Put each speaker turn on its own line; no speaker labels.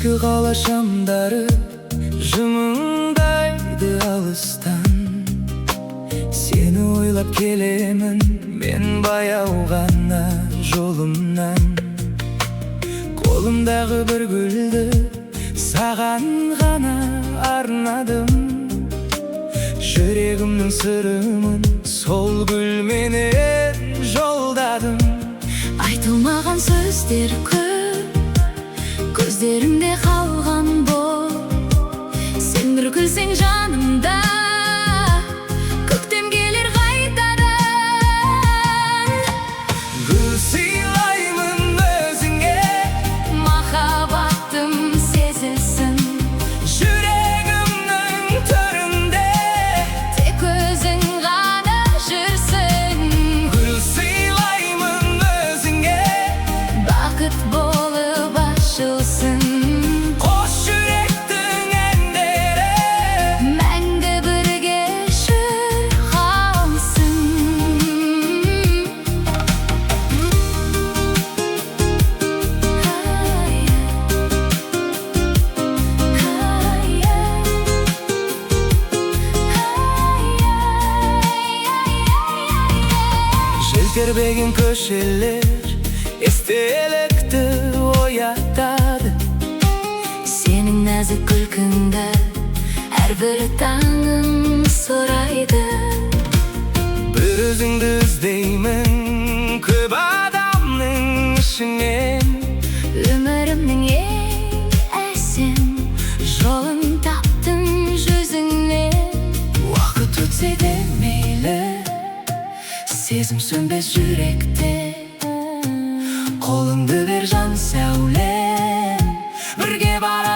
Kechki qala shamdari jimingdaydi alıstan. Seni oylap kelemin men bayao gana jolumdan. Kolumdagı bir güldi sagan gana arnadım. Yüreğimnin sırrımın sol gülmenen joldadım.
Айтылмаған сөздер көп, көздерімде қалған бол. Сен бір күлсең жанымда, көктем келер қайтадан.
Gül sıylayımın özüne,
Махаббатым сезілсін,
yüreğimnin töründe.
тек өзің ғана жүрсің.
Gül sıylayımın özüne,
Бақыт болып ашылсын,
koş yürektin endere.
мәңгі бірге жүр қалсын.
Желтербеген köşeler естелікті оятады.
Сенің нәзік күлкіңді әрбір таңым сұрайды.
Bir özüңді іздеймін көп адамның ішінен.
Өмірімнің ең әсем жолын таптым жүзіңнен.
Уақыт өтсе де мейлі,
Сезім сөнбес жүректе,
қолыңды бер жан сәулем, бірге бар